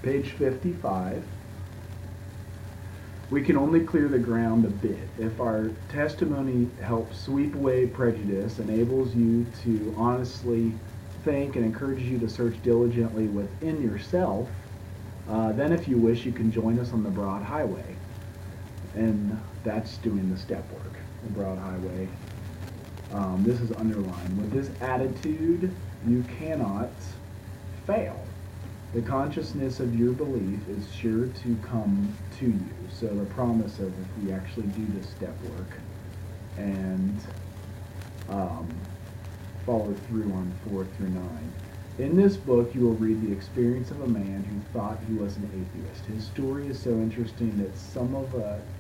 Page 55. We can only clear the ground a bit. If our testimony helps sweep away prejudice, enables you to honestly think, and encourages you to search diligently within yourself, then if you wish, you can join us on the broad highway. And that's doing the step work, the broad highway. This is underlined. With this attitude, you cannot fail. The consciousness of your belief is sure to come to you. So the promise of if we actually do this step work and follow through on 4 through 9. In this book, you will read the experience of a man who thought he was an atheist. His story is so interesting that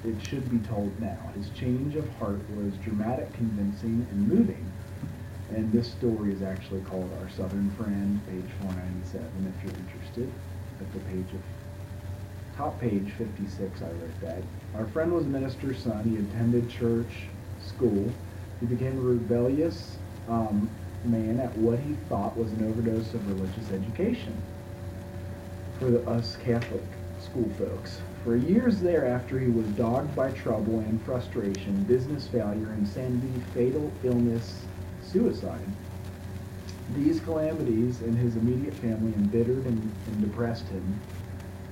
it should be told now. His change of heart was dramatic, convincing, and moving. And this story is actually called Our Southern Friend, page 497, if you're interested. At the top page 56, I wrote that. Our friend was a minister's son. He attended church, school. He became a rebellious man at what he thought was an overdose of religious education for us Catholic school folks. For years thereafter, he was dogged by trouble and frustration, business failure, insanity, fatal illness, suicide. These calamities in his immediate family embittered and depressed him.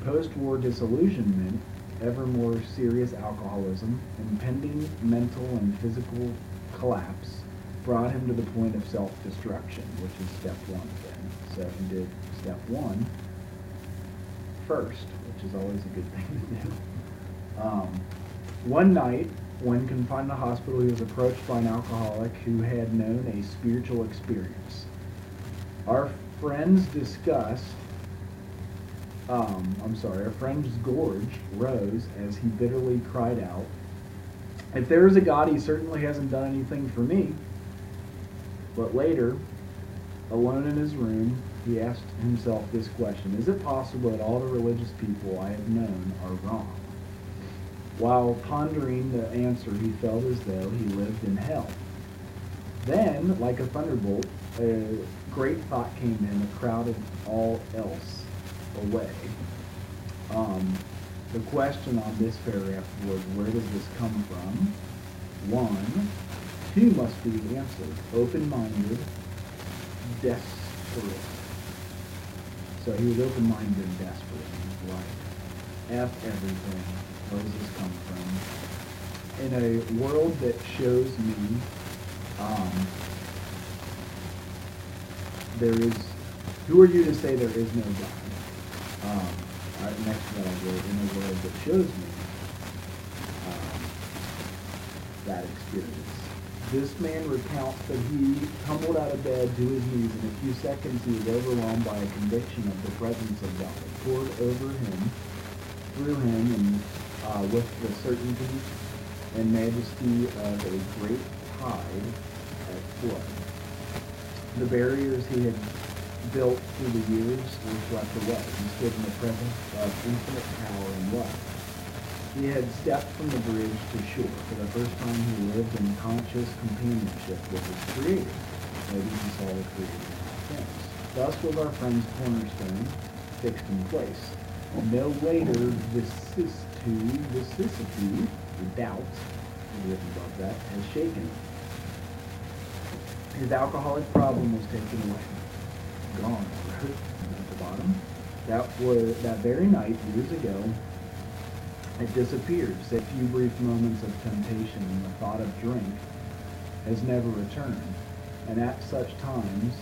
Post-war disillusionment, ever more serious alcoholism, impending mental and physical collapse brought him to the point of self-destruction, which is step 1 then. So he did step 1 first, which is always a good thing to do. One night, when confined to the hospital, he was approached by an alcoholic who had known a spiritual experience. Our friend's gorge rose as he bitterly cried out, "If there is a God, he certainly hasn't done anything for me." But later, alone in his room, he asked himself this question: is it possible that all the religious people I have known are wrong? While pondering the answer, he felt as though he lived in hell. Then, like a thunderbolt, a great thought came to him that crowded all else away. The question on this paragraph was, where does this come from? 1, 2 must be answered. Open-minded, desperate. So he was open-minded and desperate in his life. F everything. Where does this come from? In a world that shows me who are you to say there is no God? Next to that I wrote, in a world that shows me that experience. This man recounts that he tumbled out of bed to his knees. In a few seconds he was overwhelmed by a conviction of the presence of God. It poured over him, through him, and with the certainty and majesty of a great tide at flood. The barriers he had built through the years were swept away. He stood in the presence of infinite power and love. He had stepped from the bridge to shore. For the first time he lived in conscious companionship with his Creator. Maybe he saw the Creator in all things. Thus was our friend's cornerstone fixed in place. No later vicissitude, doubt, written above that, has shaken him. His alcoholic problem was taken away. Gone, right? At the bottom. That very night, years ago, it disappeared. Say a few brief moments of temptation, and the thought of drink has never returned. And at such times,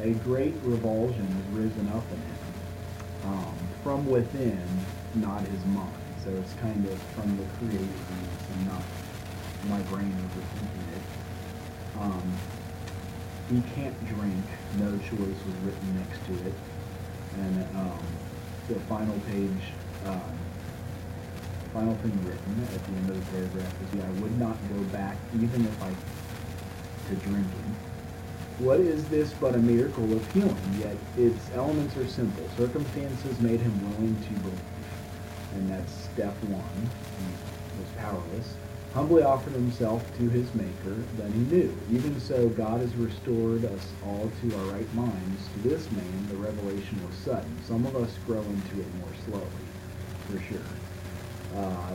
a great revulsion has risen up in him, from within, not his mind. So it's kind of from the Creator and not my brain overthinking it. He can't drink. No choice was written next to it. And the final page, final thing written at the end of the paragraph is, I would not go back even if to drinking. What is this but a miracle of healing? Yet its elements are simple. Circumstances made him willing to believe. And that's step 1. He was powerless. humbly offered himself to his Maker, then he knew. Even so, God has restored us all to our right minds. To this man, the revelation was sudden. Some of us grow into it more slowly, for sure.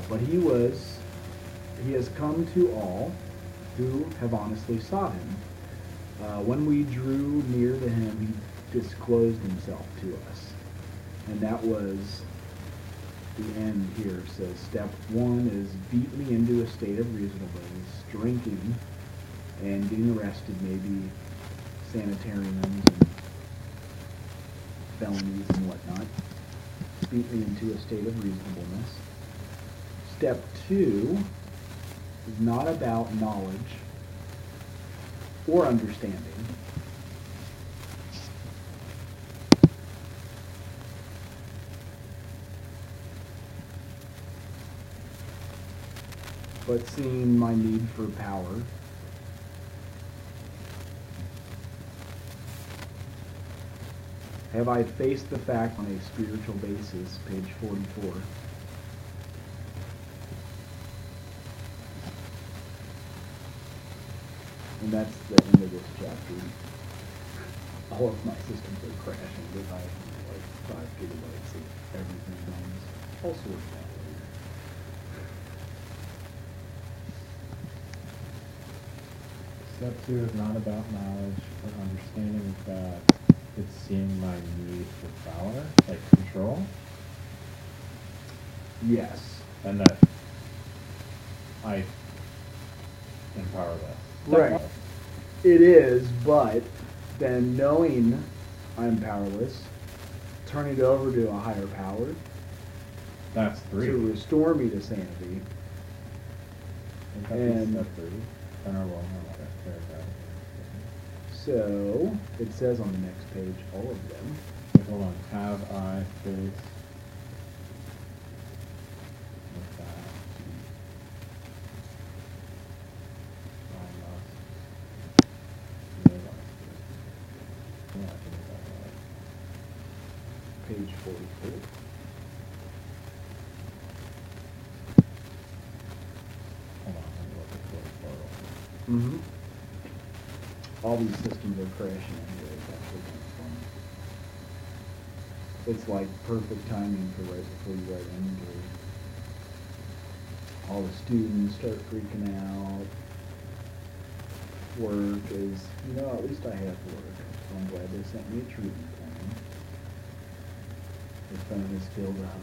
But he has come to all who have honestly sought him. When we drew near to him, he disclosed himself to us. And that was the end here. So step one is beat me into a state of reasonableness, drinking and getting arrested, maybe sanitariums and felonies and whatnot. Beat me into a state of reasonableness. Step two is not about knowledge or understanding. But seeing my need for power. Have I faced the fact on a spiritual basis, page 44. And that's the end of this chapter. All of my systems are crashing with like 5 gigabytes of everything runs. All sorts of that. Step two is not about knowledge or understanding that it's seeing my need for power, like control, Yes. and that I am powerless. Right. It is, but then knowing I'm powerless, turning it over to a higher power That's three. to restore me to sanity. I think that'd be and- step three. I don't know, well, no, that's paragraph. So it says on the next page all of them. Wait, hold on. Have I faced with that? I must realize it. Yeah, I think it's that right. Page 44. Hold on, let me look at 44 real quick. Mm-hmm. All these systems are crashing anyway. It's actually kind of fun. It's like perfect timing for right before you write inventory. All the students start freaking out. Work is, at least I have work. So I'm glad they sent me a treatment plan. They finally scaled up.